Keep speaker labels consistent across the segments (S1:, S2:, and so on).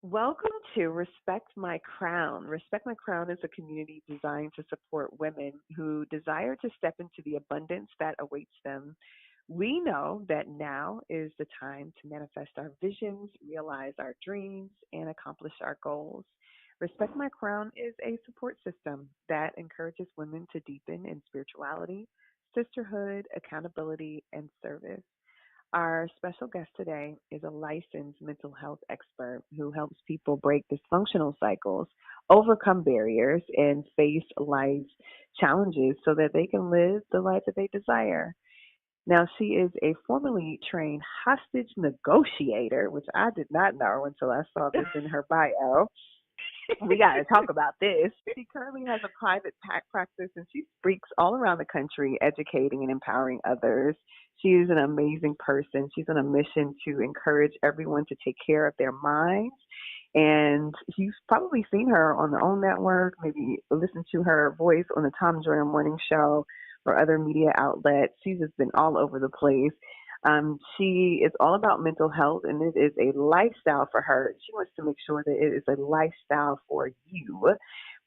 S1: Welcome to Respect My Crown. Respect My Crown is a community designed to support women who desire to step into the abundance that awaits them. We know that now is the time to manifest our visions, realize our dreams, and accomplish our goals. Respect My Crown is a support system that encourages women to deepen in spirituality, sisterhood, accountability, and service. Our special guest today is a licensed mental health expert who helps people break dysfunctional cycles, overcome barriers, and face life's challenges so that they can live the life that they desire. Now, she is a formerly trained hostage negotiator, which I did not know until I saw this in her bio. We got to talk about this. She currently has a private practice and she speaks all around the country, educating and empowering others. She is an amazing person. She's on a mission to encourage everyone to take care of their minds. And you've probably seen her on the OWN Network, maybe listened to her voice on the Tom Joyner Morning Show or other media outlets. She's just been all over the place. She is all about mental health, and it is a lifestyle for her. She wants to make sure that it is a lifestyle for you.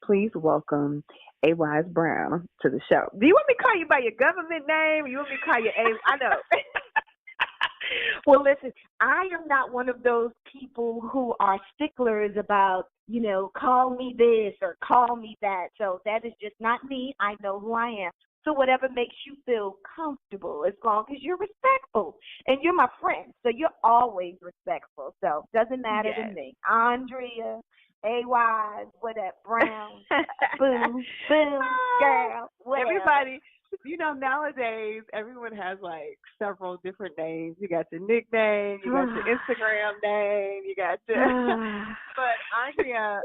S1: Please welcome A. Wise Brown to the show. Do you want me to call you by your government name? Or you want me to call you A? I know.
S2: Well, listen, I am not one of those people who are sticklers about, call me this or call me that. So that is just not me. I know who I am. So whatever makes you feel comfortable, as long as you're respectful. And you're my friend, so you're always respectful. So it doesn't matter to me. Andrea, A-Wise, whatever, Brown, boom, boom, girl, whatever.
S1: Everybody, nowadays everyone has like several different names. You got your nickname, you got your Instagram name, you got your. But Andrea,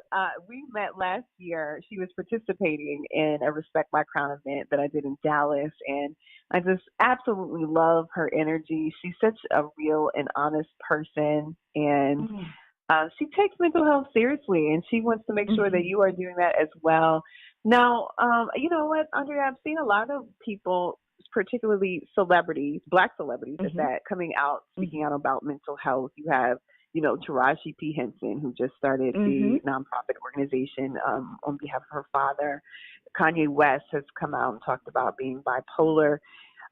S1: we met last year. She was participating in a Respect My Crown event that I did in Dallas, and I just absolutely love her energy. She's such a real and honest person, and she takes mental health seriously, and she wants to make sure that you are doing that as well. Now, you know what, Andrea, I've seen a lot of people, particularly celebrities, Black celebrities at that, coming out, speaking out about mental health. You have, Taraji P. Henson, who just started the nonprofit organization on behalf of her father. Kanye West has come out and talked about being bipolar.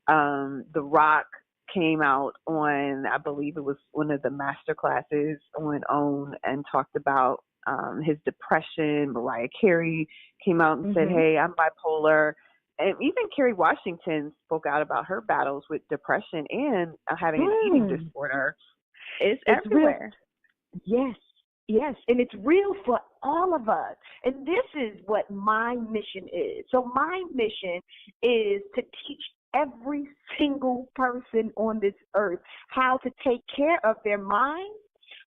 S1: The Rock came out on, I believe it was one of the master classes on OWN, and talked about his depression. Mariah Carey came out and said, hey, I'm bipolar. And even Kerry Washington spoke out about her battles with depression and having an eating disorder. It's everywhere.
S2: Real. Yes. And it's real for all of us. And this is what my mission is. So my mission is to teach every single person on this earth how to take care of their mind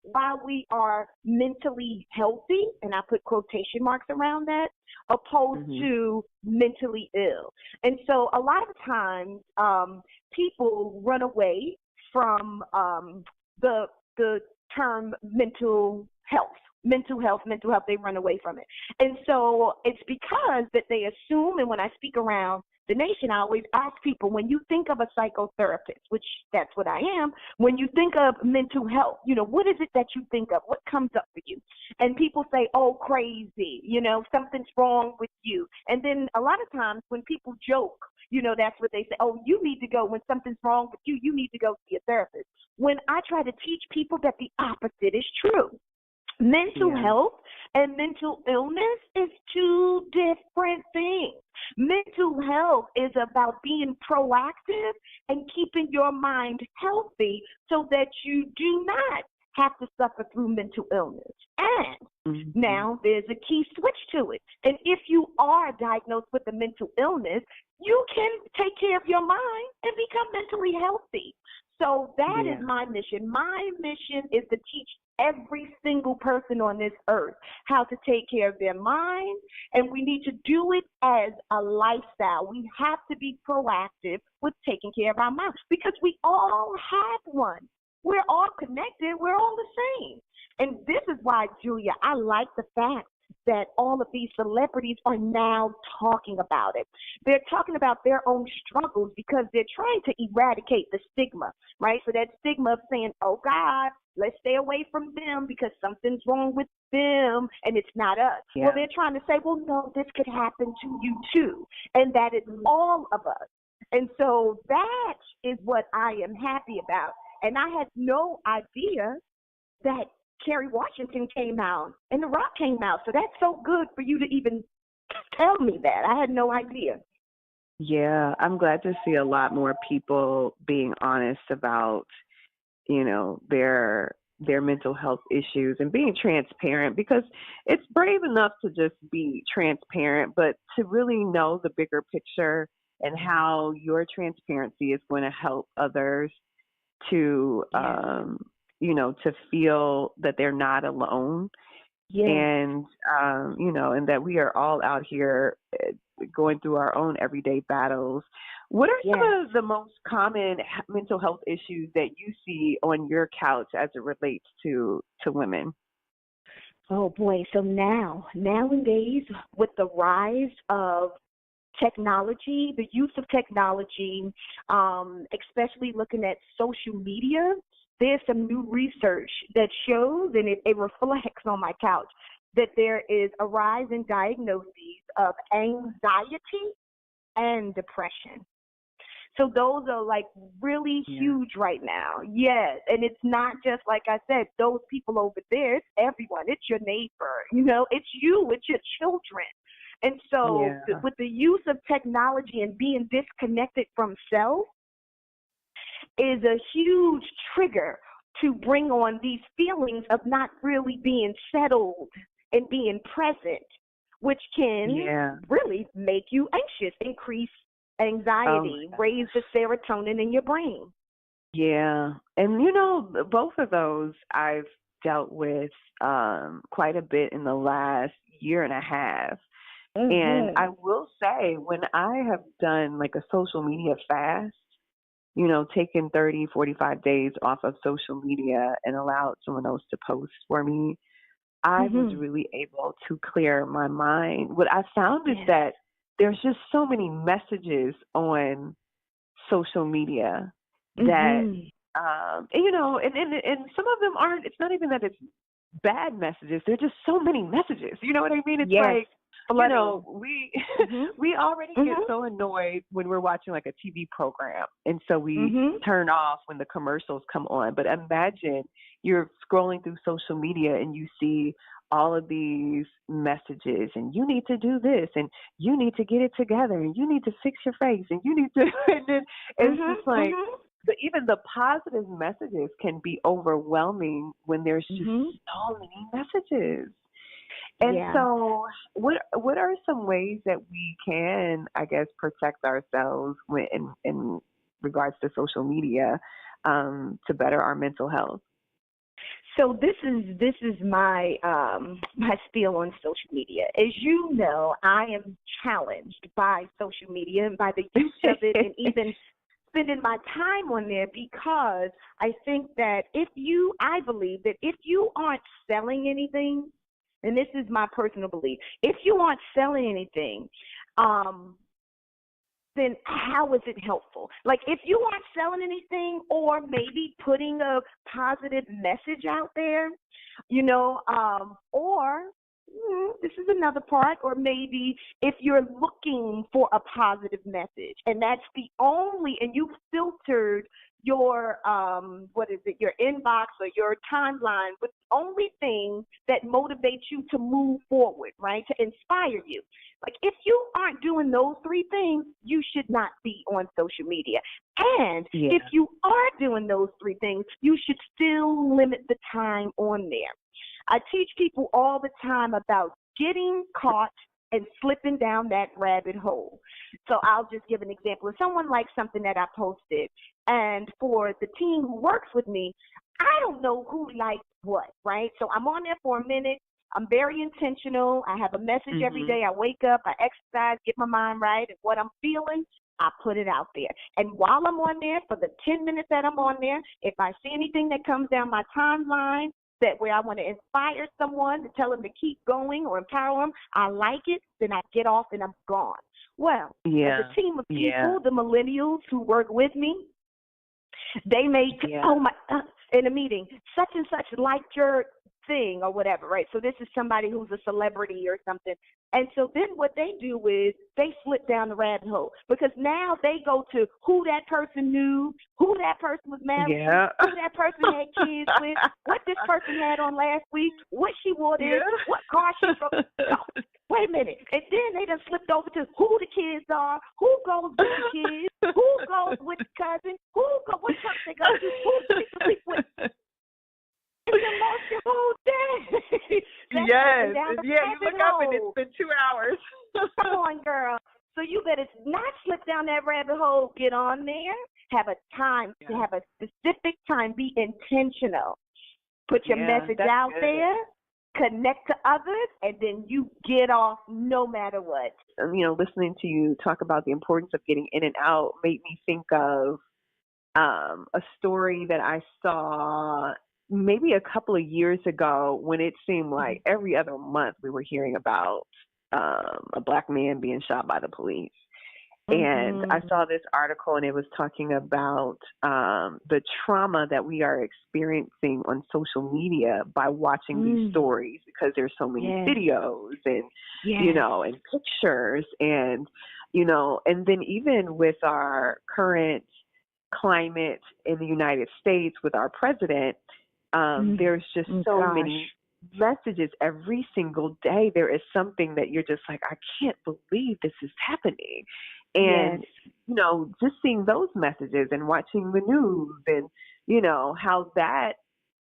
S2: while we are mentally healthy, and I put quotation marks around that, opposed to mentally ill. And so a lot of times people run away from the term mental health. Mental health, they run away from it. And so it's because that they assume, and when I speak around the nation, I always ask people, when you think of a psychotherapist, which that's what I am, when you think of mental health, what is it that you think of? What comes up for you? And people say, oh, crazy, something's wrong with you. And then a lot of times when people joke, that's what they say, oh, you need to go, when something's wrong with you, you need to go see a therapist. When I try to teach people that the opposite is true. Mental health and mental illness is two different things. Mental health is about being proactive and keeping your mind healthy so that you do not have to suffer through mental illness. And now there's a key switch to it. And if you are diagnosed with a mental illness, you can take care of your mind and become mentally healthy. So that is my mission. My mission is to teach every single person on this earth how to take care of their mind, and we need to do it as a lifestyle. We have to be proactive with taking care of our minds because we all have one. We're all connected. We're all the same. And this is why, Julia, I like the fact that all of these celebrities are now talking about it. They're talking about their own struggles because they're trying to eradicate the stigma, right? So that stigma of saying, oh God, let's stay away from them because something's wrong with them and it's not us.
S1: Yeah.
S2: Well, they're trying to say, well, no, this could happen to you too, and that it's all of us. And so that is what I am happy about. And I had no idea that Kerry Washington came out and The Rock came out. So that's so good for you to even tell me that. I had no idea.
S1: Yeah, I'm glad to see a lot more people being honest about, you know, their mental health issues and being transparent, because it's brave enough to just be transparent, but to really know the bigger picture and how your transparency is going to help others to, you know, to feel that they're not alone. And, you know, and that we are all out here going through our own everyday battles. What are some of the most common mental health issues that you see on your couch as it relates to women?
S2: Oh boy, so nowadays with the rise of technology, the use of technology, especially looking at social media, there's some new research that shows, and it reflects on my couch, that there is a rise in diagnoses of anxiety and depression. So those are like really huge right now. Yes. And it's not just, like I said, those people over there. It's everyone. It's your neighbor. You know, it's you. It's your children. And so with the use of technology and being disconnected from self is a huge trigger to bring on these feelings of not really being settled and being present, which can really make you anxious, increase anxiety, raise the serotonin in your brain. Yeah.
S1: And, you know, both of those I've dealt with quite a bit in the last year and a half. And I will say, when I have done like a social media fast, you know, taken 30, 45 days off of social media and allowed someone else to post for me, I was really able to clear my mind. What I found is that there's just so many messages on social media that, and, you know, and some of them aren't, it's not even that it's bad messages. There are just so many messages. You know what I mean? It's like, you know, we already get so annoyed when we're watching like a TV program, and so we turn off when the commercials come on. But imagine you're scrolling through social media and you see all of these messages, and you need to do this, and you need to get it together, and you need to fix your face, and you need to, and then it's just like, even the positive messages can be overwhelming when there's just so many messages. And so what are some ways that we can, I guess, protect ourselves in regards to social media to better our mental health?
S2: So this is my my spiel on social media. As you know, I am challenged by social media and by the use of it, and even spending my time on there, because I think that I believe that if you aren't selling anything, and this is my personal belief, if you aren't selling anything, then how is it helpful? Like, if you aren't selling anything, or maybe putting a positive message out there, you know, or this is another part, or maybe if you're looking for a positive message, and that's the only, and you've filtered your your inbox or your timeline with the only thing that motivates you to move forward, right, to inspire you. Like, if you aren't doing those three things, you should not be on social media. And if you are doing those three things, you should still limit the time on there. I teach people all the time about getting caught and slipping down that rabbit hole. So I'll just give an example. If someone likes something that I posted, and for the team who works with me, I don't know who liked what, right? So I'm on there for a minute. I'm very intentional. I have a message every day. I wake up, I exercise, get my mind right, and what I'm feeling, I put it out there. And while I'm on there, for the 10 minutes that I'm on there, if I see anything that comes down my timeline that where I want to inspire someone to tell them to keep going or empower them. I like it, then I get off and I'm gone. Well, as a team of people, the millennials who work with me, they may, in a meeting, such and such liked your thing or whatever, right? So this is somebody who's a celebrity or something. And so then what they do is they slip down the rabbit hole, because now they go to who that person knew, who that person was married to, who that person had kids with, what this person had on last week, what she wore this, what car she drove. No, wait a minute. And then they done slipped over to who the kids are, who goes with the kids, who goes with the cousin, what church they go to, who sleep with. You lost your whole day.
S1: Yes. Yeah, you look up and it's been 2 hours.
S2: Come on, girl. So you better not slip down that rabbit hole. Get on there. Have a time. Have a specific time. Be intentional. Put your message out there. Connect to others, and then you get off no matter what.
S1: Listening to you talk about the importance of getting in and out made me think of a story that I saw maybe a couple of years ago, when it seemed like every other month we were hearing about a Black man being shot by the police. And I saw this article, and it was talking about the trauma that we are experiencing on social media by watching these stories, because there's so many videos and, and pictures and, and then even with our current climate in the United States with our president, there's just so many messages every single day. There is something that you're just like, I can't believe this is happening. And, just seeing those messages and watching the news and, how that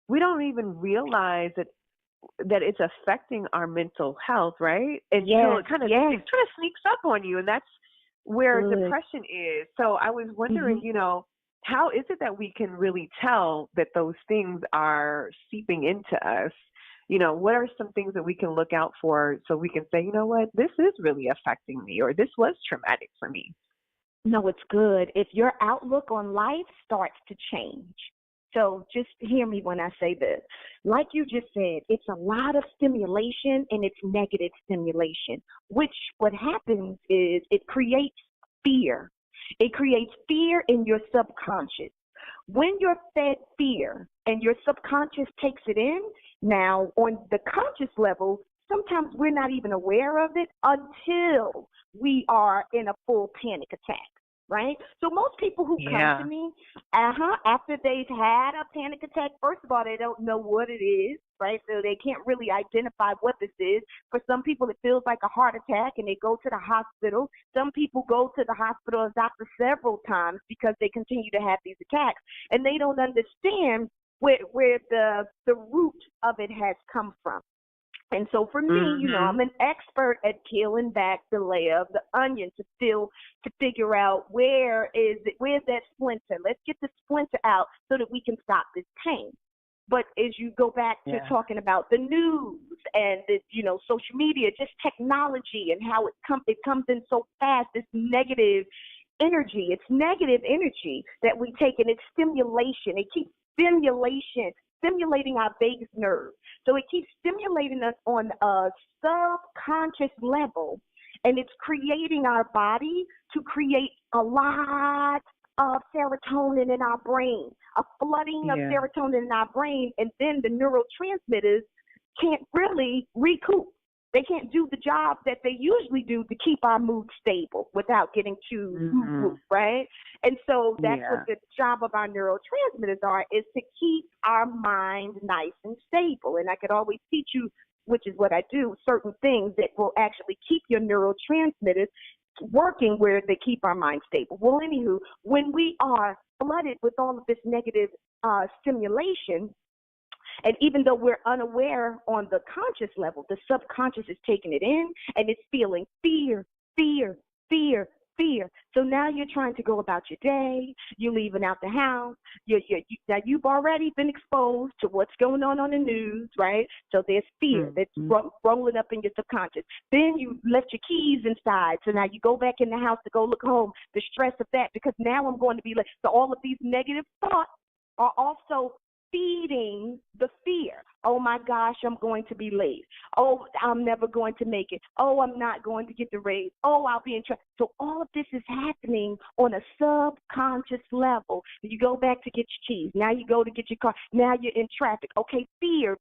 S1: we don't even realize that it's affecting our mental health, right? And it kind of sneaks up on you, and that's where depression is. So I was wondering, how is it that we can really tell that those things are seeping into us? What are some things that we can look out for so we can say, you know what, this is really affecting me, or this was traumatic for me?
S2: No, it's good. If your outlook on life starts to change. So just hear me when I say this. Like you just said, it's a lot of stimulation, and it's negative stimulation, which what happens is it creates fear. It creates fear in your subconscious. When you're fed fear and your subconscious takes it in, now on the conscious level, sometimes we're not even aware of it until we are in a full panic attack, right? So most people who come to me, after they've had a panic attack, first of all, they don't know what it is, right? So they can't really identify what this is. For some people, it feels like a heart attack, and they go to the hospital. Some people go to the hospital as doctor several times because they continue to have these attacks, and they don't understand where the root of it has come from. And so for me, I'm an expert at peeling back the layer of the onion to figure out where's that splinter. Let's get the splinter out so that we can stop this pain. But as you go back to talking about the news and the, social media, just technology and how it comes in so fast, this negative energy. It's negative energy that we take, and it's stimulation. It keeps stimulating our vagus nerve. So it keeps stimulating us on a subconscious level, and it's creating our body to create a lot of serotonin in our brain, a flooding of serotonin in our brain, and then the neurotransmitters can't really recoup. They can't do the job that they usually do to keep our mood stable without getting too right? And so that's what the job of our neurotransmitters is to keep our mind nice and stable. And I could always teach you, which is what I do, certain things that will actually keep your neurotransmitters working where they keep our mind stable. Well, anywho, when we are flooded with all of this negative stimulation, and even though we're unaware on the conscious level, the subconscious is taking it in, and it's feeling fear, fear, fear, fear. So now you're trying to go about your day. You're leaving out the house. Now you've already been exposed to what's going on the news, right? So there's fear that's rolling up in your subconscious. Then you left your keys inside. So now you go back in the house to go look home. The stress of that, because now I'm going to be late. So all of these negative thoughts are also feeding the fear. Oh my gosh, I'm going to be late. Oh, I'm never going to make it. Oh, I'm not going to get the raise. Oh, I'll be in trouble. So all of this is happening on a subconscious level. You go back to get your keys. Now you go to get your car. Now you're in traffic. Okay, fear.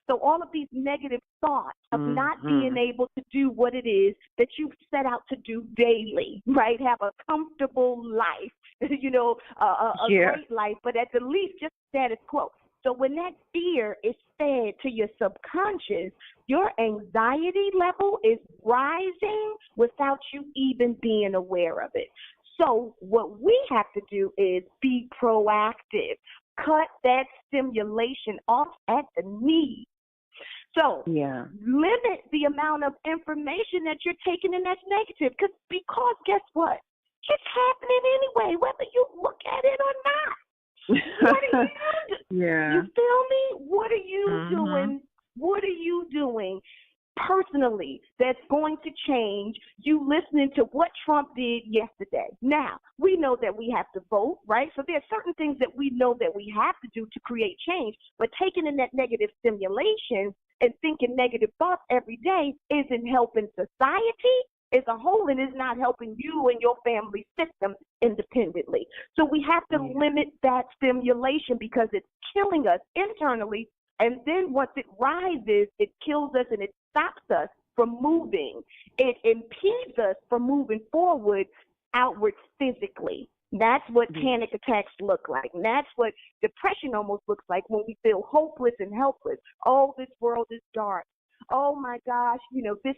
S2: So all of these negative thoughts of not being able to do what it is that you've set out to do daily, right? Have a comfortable life, a great life, but at the least just status quo. So when that fear is fed to your subconscious, your anxiety level is rising without you even being aware of it. So what we have to do is be proactive. Cut that stimulation off at the knees. So limit the amount of information that you're taking in that's negative, because guess what? It's happening anyway, whether you look at it or not. What are you doing? You feel me? What are you doing? What are you doing personally that's going to change you listening to what Trump did yesterday? Now, we know that we have to vote, right? So there are certain things that we know that we have to do to create change, but taking in that negative stimulation and thinking negative thoughts every day isn't helping society as a whole, and is not helping you and your family system independently. So we have to limit that stimulation because it's killing us internally, and then once it rises, it kills us and it stops us from moving. It impedes us from moving forward outward physically. That's what panic attacks look like. And that's what depression almost looks like when we feel hopeless and helpless. Oh, this world is dark. Oh my gosh, this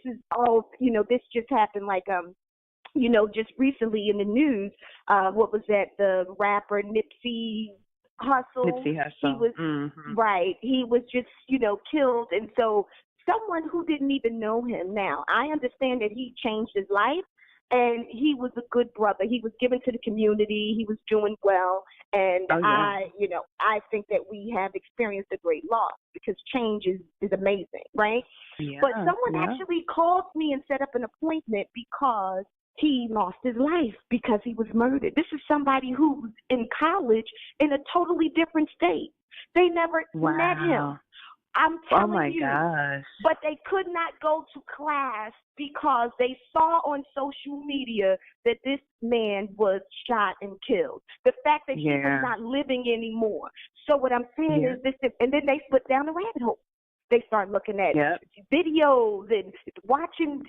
S2: just happened just recently in the news. What was that? The rapper Nipsey Hussle.
S1: Nipsey Hussle.
S2: He was right. He was just, killed. And so someone who didn't even know him. Now, I understand that he changed his life. And he was a good brother. He was given to the community. He was doing well. And I think that we have experienced a great loss because change is amazing, right? Yeah, but someone actually called me and set up an appointment because he lost his life because he was murdered. This is somebody who was in college in a totally different state. They never met him. I'm telling you.
S1: Gosh.
S2: But they could not go to class because they saw on social media that this man was shot and killed. The fact that he was not living anymore. So what I'm saying is this, and then they put down the rabbit hole. They start looking at videos and watching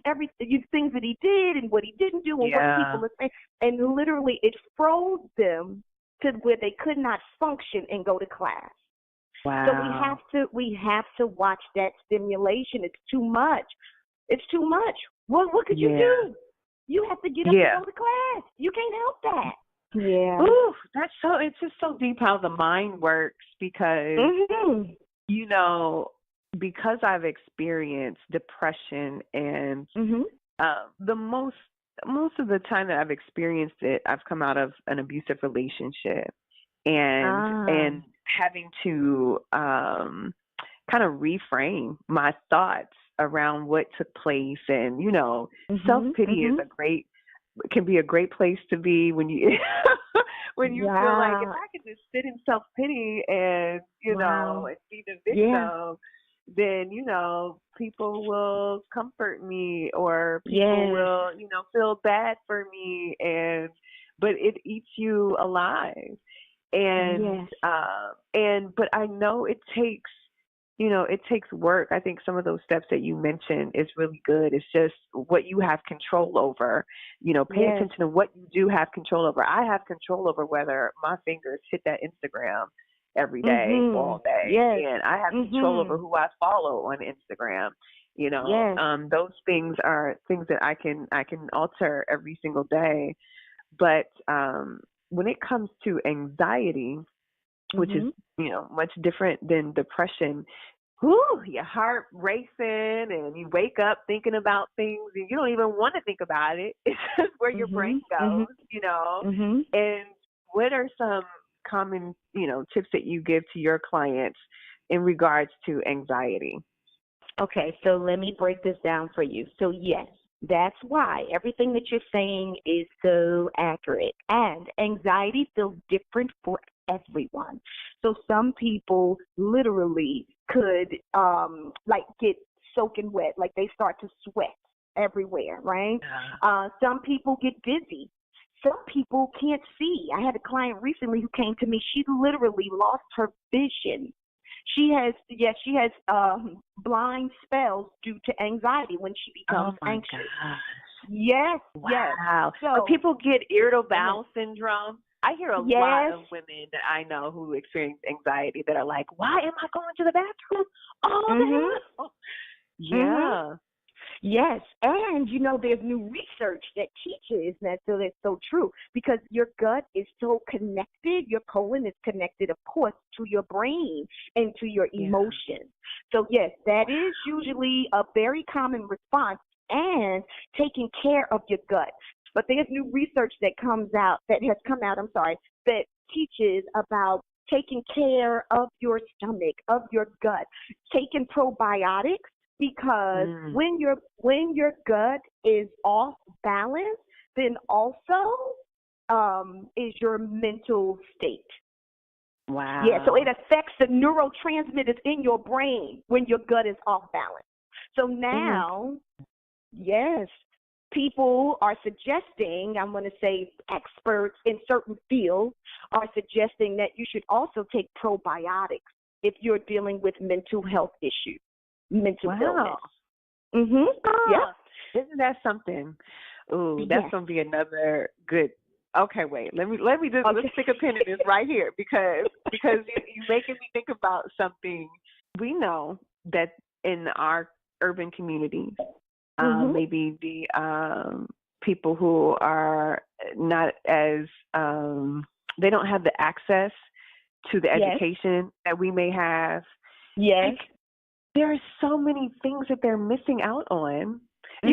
S2: things that he did and what he didn't do and what people are saying. And literally it froze them to where they could not function and go to class.
S1: Wow.
S2: So we have to watch that stimulation. It's too much. What could you do? You have to get up and go to class. You can't help that. Yeah.
S1: Ooh, it's just so deep how the mind works because because I've experienced depression and the most of the time that I've experienced it, I've come out of an abusive relationship and having to kind of reframe my thoughts around what took place. And, self-pity is can be a great place to be when you when you feel like if I could just sit in self-pity and, and be the victim, then, people will comfort me or people will, feel bad for me. But it eats you alive. And but I know it takes work. I think some of those steps that you mentioned is really good. It's just what you have control over. Pay attention to what you do have control over. I have control over whether my fingers hit that Instagram every day, all day. And I have control over who I follow on Instagram. Those things are things that I can alter every single day. But when it comes to anxiety, which is, much different than depression, your heart racing and you wake up thinking about things and you don't even want to think about it. It's just where your brain goes, And what are some common, tips that you give to your clients in regards to anxiety?
S2: Okay, so let me break this down for you. So yes, that's why everything that you're saying is so accurate. And anxiety feels different for everyone. So some people literally could like get soaking wet, like they start to sweat everywhere, right? Some people get dizzy. Some people can't see. I had a client recently who came to me. She literally lost her vision. She has blind spells due to anxiety when she becomes anxious.
S1: Gosh.
S2: Yes,
S1: Wow.
S2: yes.
S1: So people get irritable bowel syndrome. I hear a lot of women that I know who experience anxiety that are like, why am I going to the bathroom all the time? Yeah.
S2: Yes, and there's new research that teaches that, so that's so true, because your gut is so connected, your colon is connected, of course, to your brain and to your emotions. So yes, that is usually a very common response, and taking care of your gut. But there's new research that has come out, that teaches about taking care of your stomach, of your gut, taking probiotics, because when your gut is off balance, then also is your mental state.
S1: Wow.
S2: Yeah, so it affects the neurotransmitters in your brain when your gut is off balance. So now, yes, people are suggesting, I'm going to say experts in certain fields are suggesting that you should also take probiotics if you're dealing with mental health issues. Mental illness.
S1: Yeah. Isn't that something? Ooh, that's gonna be another good. Okay, wait. Let me just let's stick a pin in this right here, because you're making me think about something. We know that in our urban communities, maybe the people who are not as they don't have the access to the education that we may have.
S2: Yes.
S1: Like, there are so many things that they're missing out on. And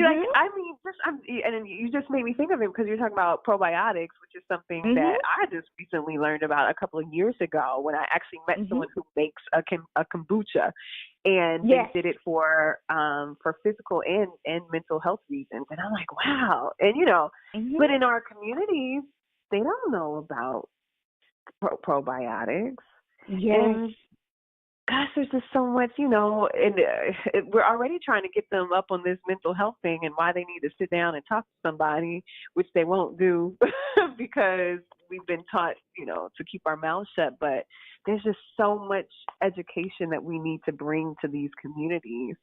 S1: you just made me think of it, because you're talking about probiotics, which is something that I just recently learned about a couple of years ago when I actually met someone who makes a kombucha, and they did it for physical and mental health reasons. And I'm like, wow. And but in our communities, they don't know about probiotics.
S2: Yes.
S1: And gosh, there's just so much, and we're already trying to get them up on this mental health thing and why they need to sit down and talk to somebody, which they won't do because we've been taught, to keep our mouths shut. But there's just so much education that we need to bring to these communities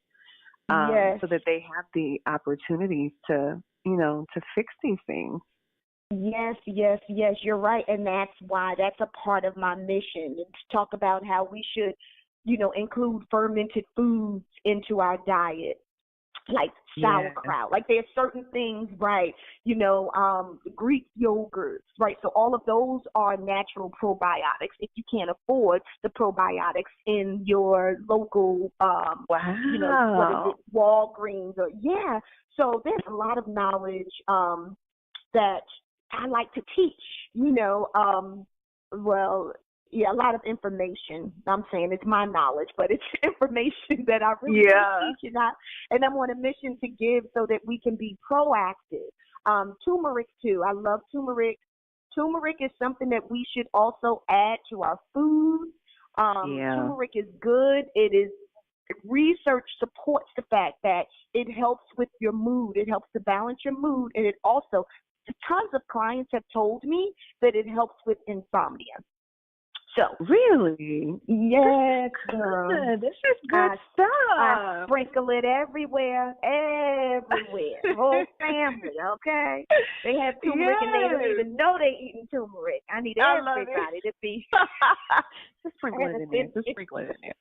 S1: so that they have the opportunities to, to fix these things.
S2: Yes, you're right. And that's a part of my mission, to talk about how we should, include fermented foods into our diet, like sauerkraut. Like there's certain things, right? Greek yogurts, right? So all of those are natural probiotics. If you can't afford the probiotics in your local, what is it, Walgreens or So there's a lot of knowledge that I like to teach, a lot of information. I'm saying it's my knowledge, but it's information that I really teach, and I'm on a mission to give so that we can be proactive. Turmeric too. I love turmeric. Turmeric is something that we should also add to our food. Turmeric is good. Research supports the fact that it helps with your mood. It helps to balance your mood, and it also, tons of clients have told me that it helps with insomnia. So
S1: really,
S2: yes, girl.
S1: This is good stuff.
S2: I sprinkle it everywhere, whole family. Okay, they have turmeric and they don't even know they eating turmeric. I need everybody to be.
S1: Just sprinkle it in there.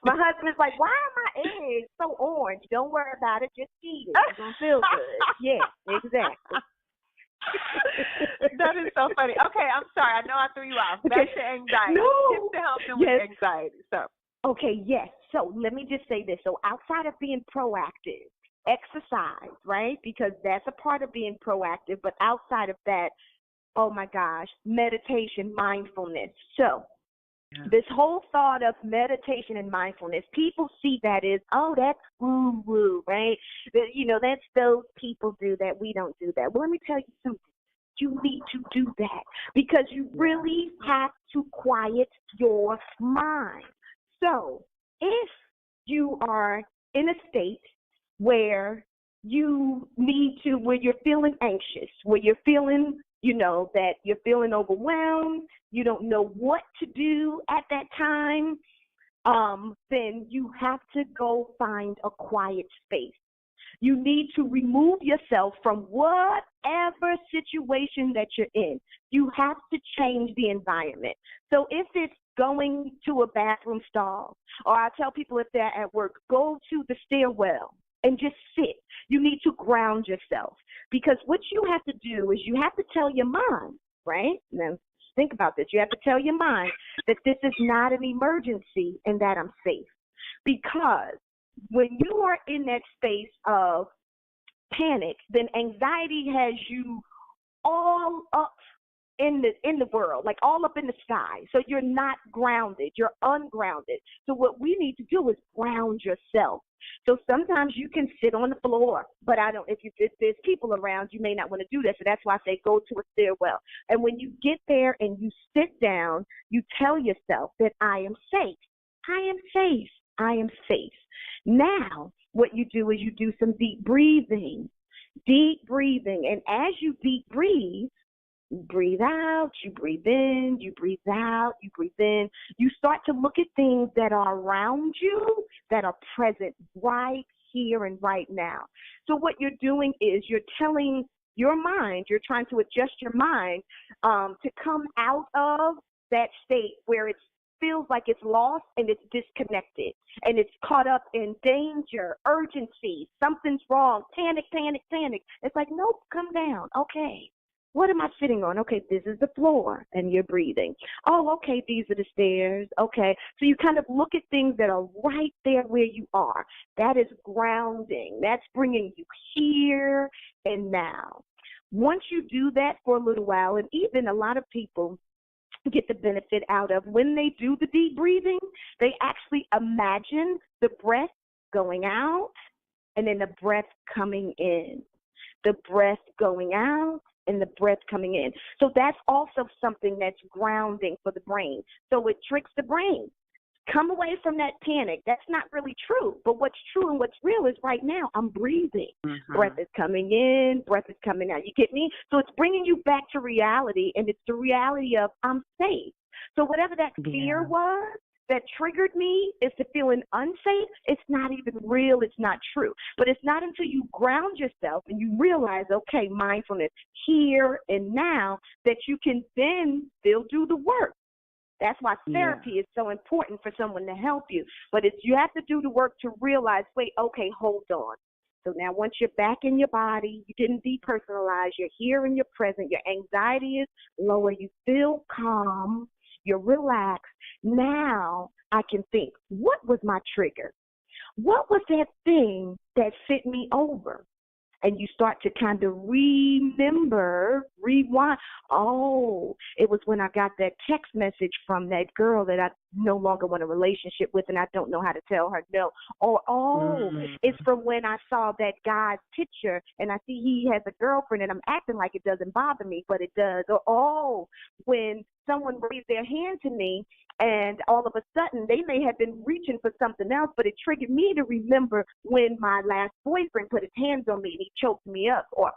S2: My husband's like, why are my eggs so orange? Don't worry about it. Just eat it. It's gonna feel good. Yeah, exactly.
S1: That is so funny. Okay, I'm sorry. I know I threw you off. Back to anxiety. Tips to help them with anxiety. So.
S2: Okay, yes. So let me just say this. So outside of being proactive, exercise, right? Because that's a part of being proactive. But outside of that, oh my gosh, meditation, mindfulness. So this whole thought of meditation and mindfulness, people see that as, that's woo-woo, right? That's those people do that. We don't do that. Well, let me tell you something. you need to do that because you really have to quiet your mind. So if you are in a state where where you're feeling anxious, where you're feeling, that you're feeling overwhelmed, you don't know what to do at that time, then you have to go find a quiet space. You need to remove yourself from whatever situation that you're in. You have to change the environment. So if it's going to a bathroom stall, or I tell people if they're at work, go to the stairwell and just sit. You need to ground yourself because what you have to do is you have to tell your mind, right? Now, think about this. You have to tell your mind that this is not an emergency and that I'm safe. Because when you are in that space of panic, then anxiety has you all up in the world, like all up in the sky. So you're not grounded. You're ungrounded. So what we need to do is ground yourself. So sometimes you can sit on the floor, but if there's people around, you may not want to do that. So that's why I say go to a stairwell. And when you get there and you sit down, you tell yourself that I am safe. I am safe. I am safe. Now, what you do is you do some deep breathing. Deep breathing. And as you deep breathe, you breathe out, you breathe in, you breathe out, you breathe in. You start to look at things that are around you that are present right here and right now. So what you're doing is you're telling your mind, you're trying to adjust your mind to come out of that state where it feels like it's lost and it's disconnected and it's caught up in danger, urgency, something's wrong, panic, panic, panic. It's like, nope, come down. Okay. What am I sitting on? Okay, this is the floor, and you're breathing. Oh, okay, these are the stairs. Okay, so you kind of look at things that are right there where you are. That is grounding. That's bringing you here and now. Once you do that for a little while, and even a lot of people get the benefit out of when they do the deep breathing, they actually imagine the breath going out and then the breath coming in. The breath going out and the breath coming in. So that's also something that's grounding for the brain. So it tricks the brain. Come away from that panic. That's not really true. But what's true and what's real is right now I'm breathing. Mm-hmm. Breath is coming in. Breath is coming out. You get me? So it's bringing you back to reality, and it's the reality of I'm safe. So whatever that fear was that triggered me is the feeling unsafe. It's not even real. It's not true. But it's not until you ground yourself and you realize, okay, mindfulness here and now, that you can then still do the work. That's why therapy is so important for someone to help you. But you have to do the work to realize, wait, okay, hold on. So now once you're back in your body, you didn't depersonalize, you're here and you're present, your anxiety is lower, you feel calm, you're relaxed. Now I can think, what was my trigger? What was that thing that sent me over? And you start to kind of rewind. Oh, it was when I got that text message from that girl that I no longer want a relationship with and I don't know how to tell her no. Or, it's from when I saw that guy's picture and I see he has a girlfriend and I'm acting like it doesn't bother me, but it does. Or, when someone raised their hand to me and all of a sudden they may have been reaching for something else, but it triggered me to remember when my last boyfriend put his hands on me and he choked me up. Or,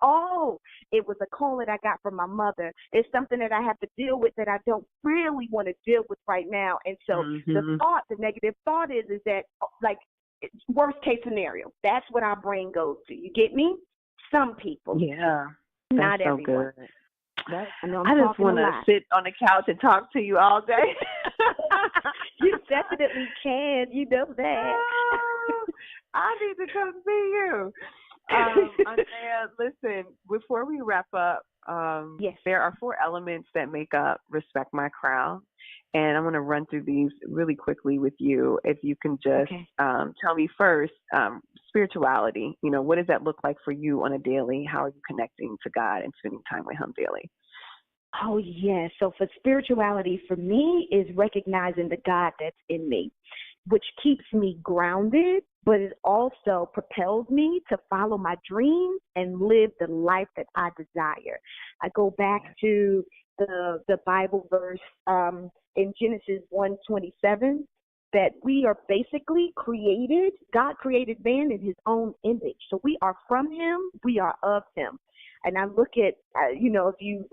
S2: it was a call that I got from my mother. It's something that I have to deal with that I don't really want to deal with right now. And so the negative thought is that, like, worst case scenario. That's what our brain goes to. You get me? Some people.
S1: Yeah.
S2: Not
S1: so
S2: everyone.
S1: Good. I just want to sit on the couch and talk to you all day.
S2: You definitely can. You know that.
S1: I need to come see you. Andrea, listen, before we wrap up, there are 4 elements that make up Respect My Crown. And I'm going to run through these really quickly with you. If you can just tell me first, spirituality, what does that look like for you on a daily? How are you connecting to God and spending time with Him daily?
S2: Oh, yeah. So for spirituality, for me, is recognizing the God that's in me, which keeps me grounded but it also propels me to follow my dreams and live the life that I desire. I go back to the Bible verse in Genesis 1:27 that we are basically created. God created man in his own image. So we are from him, we are of him. And I look at, if you,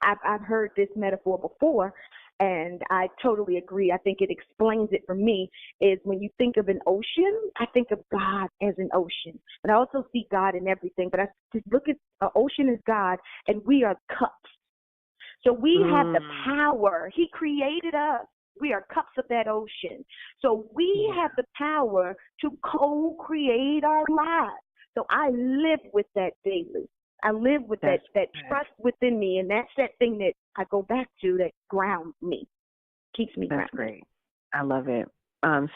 S2: I've heard this metaphor before, and I totally agree. I think it explains it for me, is when you think of an ocean, I think of God as an ocean. But I also see God in everything. But I just look at an ocean as God, and we are cups. So we have the power. He created us. We are cups of that ocean. So we have the power to co-create our lives. So I live with that daily. I live with that trust within me, and that's that thing that I go back to that grounds me, keeps me grounded.
S1: That's great. I love it.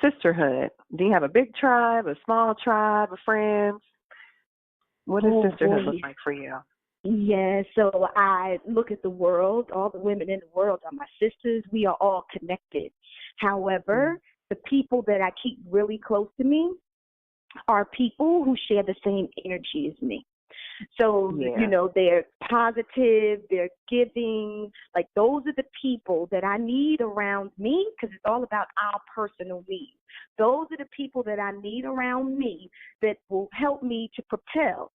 S1: Sisterhood. Do you have a big tribe, a small tribe of friends? What does sisterhood look like for you?
S2: Yeah, so I look at the world. All the women in the world are my sisters. We are all connected. However, the people that I keep really close to me are people who share the same energy as me. So, they're positive, they're giving. Like, those are the people that I need around me, because it's all about our personal needs. Those are the people that I need around me that will help me to propel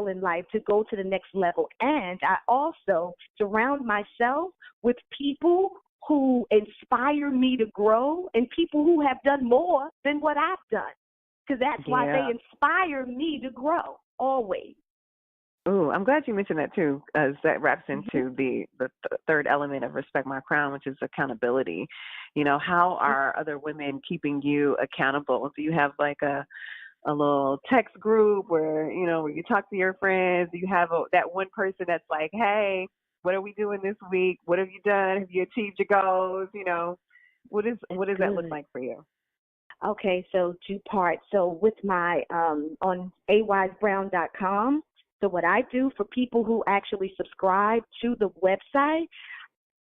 S2: in life, to go to the next level. And I also surround myself with people who inspire me to grow, and people who have done more than what I've done, because that's why they inspire me to grow always.
S1: Oh, I'm glad you mentioned that too, as that wraps into the third element of Respect My Crown, which is accountability. How are other women keeping you accountable? Do you have like a little text group where you talk to your friends? Do you have that one person that's like, hey, what are we doing this week? What have you done? Have you achieved your goals? What does that look like for you?
S2: Okay, so 2 parts. So with my on awisebrown.com, so what I do for people who actually subscribe to the website,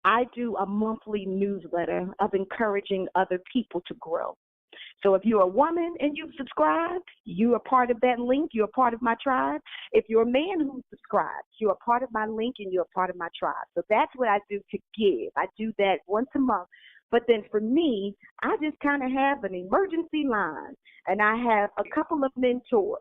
S2: I do a monthly newsletter of encouraging other people to grow. So if you're a woman and you've subscribed, you are part of that link. You're a part of my tribe. If you're a man who subscribes, you're a part of my link and you're a part of my tribe. So that's what I do to give. I do that once a month. But then for me, I just kind of have an emergency line, and I have a couple of mentors.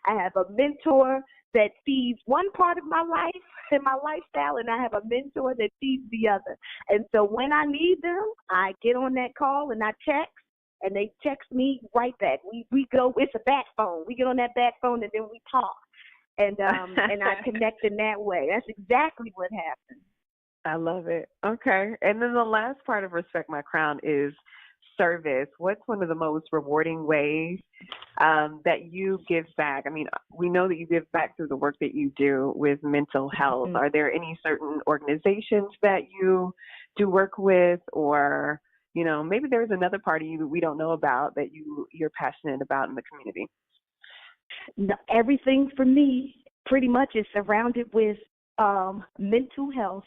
S2: I have a mentor that feeds one part of my life and my lifestyle, and I have a mentor that feeds the other. And so when I need them, I get on that call and I text, and they text me right back. We go, it's a back phone. We get on that back phone and then we talk. And and I connect in that way. That's exactly what happened.
S1: I love it. Okay. And then the last part of Respect My Crown is service. What's one of the most rewarding ways that you give back? I mean, we know that you give back through the work that you do with mental health. Are there any certain organizations that you do work with, or maybe there's another part of you that we don't know about that you're passionate about in the community?
S2: No, everything for me pretty much is surrounded with mental health.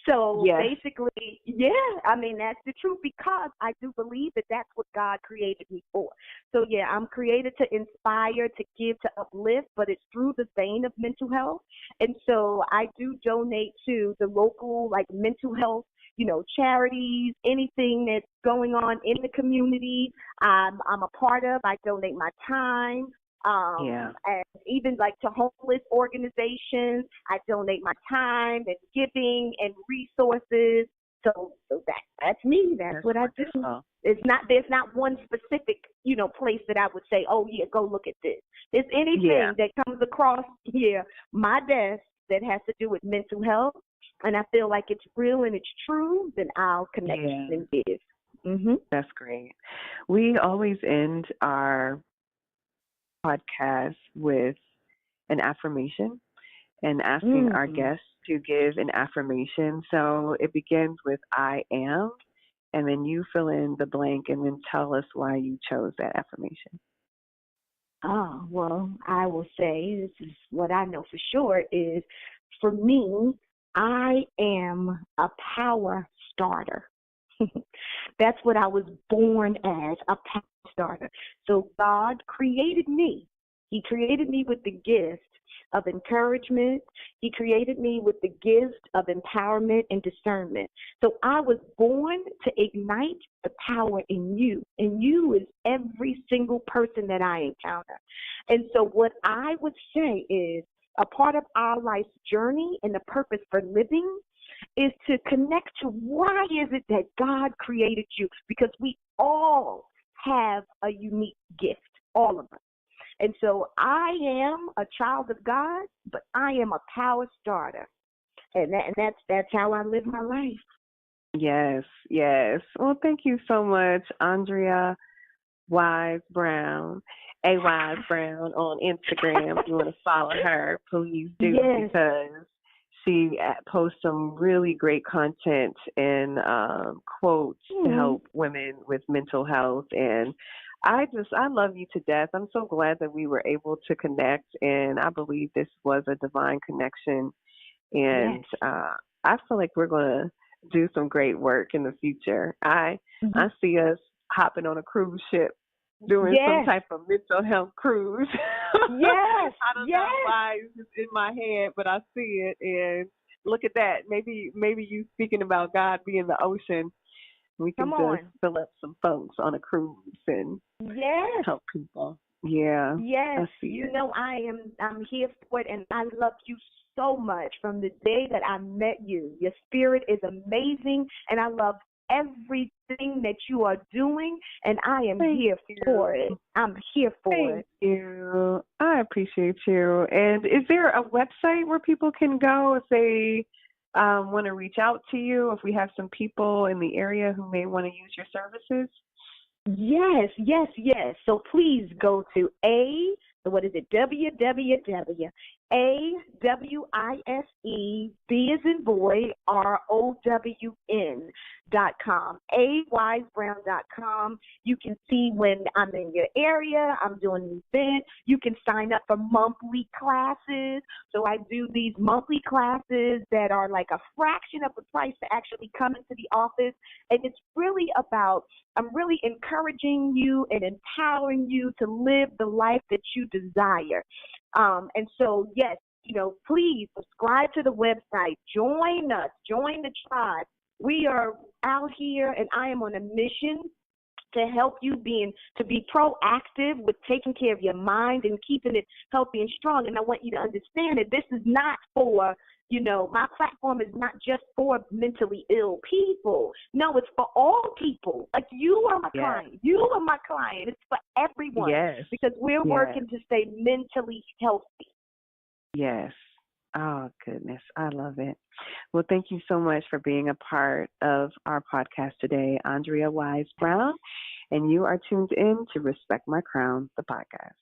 S2: So basically, I mean, that's the truth, because I do believe that that's what God created me for. So I'm created to inspire, to give, to uplift, but it's through the vein of mental health. And so I do donate to the local, like, mental health, charities, anything that's going on in the community. I'm a part of. I donate my time. And even like to homeless organizations, I donate my time and giving and resources. So that's me. That's what I do. There's not one specific, place that I would say, oh yeah, go look at this. There's anything that comes across my desk that has to do with mental health, and I feel like it's real and it's true, then I'll connect and give.
S1: That's great. We always end our podcast with an affirmation and asking our guests to give an affirmation. So it begins with I am, and then you fill in the blank and then tell us why you chose that affirmation.
S2: Oh, well, I will say, this is what I know for sure, is for me, I am a power starter. That's what I was born as, a power starter. So God created me. He created me with the gift of encouragement. He created me with the gift of empowerment and discernment. So I was born to ignite the power in you. And you is every single person that I encounter. And so what I would say is a part of our life's journey and the purpose for living is to connect to why is it that God created you? Because we all have a unique gift, all of us. And so I am a child of God, but I am a power starter. And that's how I live my life.
S1: Yes, yes. Well, thank you so much, Andrea Wise-Brown, A Wise-Brown on Instagram. If you want to follow her, please do,
S2: Yes.
S1: because she posts some really great content and quotes to help women with mental health. And I love you to death. I'm so glad that we were able to connect, and I believe this was a divine connection. And I feel like we're going to do some great work in the future. I see us hopping on a cruise ship, doing some type of mental health cruise.
S2: Yes.
S1: I don't know why it's just in my head, but I see it, and look at that. Maybe you speaking about God being the ocean. We can just fill up some folks on a cruise and help people. Yeah.
S2: Yes.
S1: I see
S2: You
S1: it.
S2: know, I'm here for it, and I love you so much from the day that I met you. Your spirit is amazing, and I love everything that you are doing, and I am here for it. I'm here for it.
S1: Thank you. I appreciate you. And is there a website where people can go if they want to reach out to you, if we have some people in the area who may want to use your services?
S2: Yes. So please go to www.AWISE, B as in boy, ROWN.com, AWisebrown.com. You can see when I'm in your area, I'm doing an event. You can sign up for monthly classes. So I do these monthly classes that are like a fraction of the price to actually come into the office. And it's really about, I'm really encouraging you and empowering you to live the life that you desire. And so, yes, please subscribe to the website. Join us. Join the tribe. We are out here, and I am on a mission to help you to be proactive with taking care of your mind and keeping it healthy and strong. And I want you to understand that this is not for, my platform is not just for mentally ill people. No, it's for all people. Like, you are my client. You are my client. It's for everyone.
S1: Yes.
S2: Because we're working to stay mentally healthy.
S1: Yes. Oh, goodness. I love it. Well, thank you so much for being a part of our podcast today, Andrea Wise-Brown. And you are tuned in to Respect My Crown, the podcast.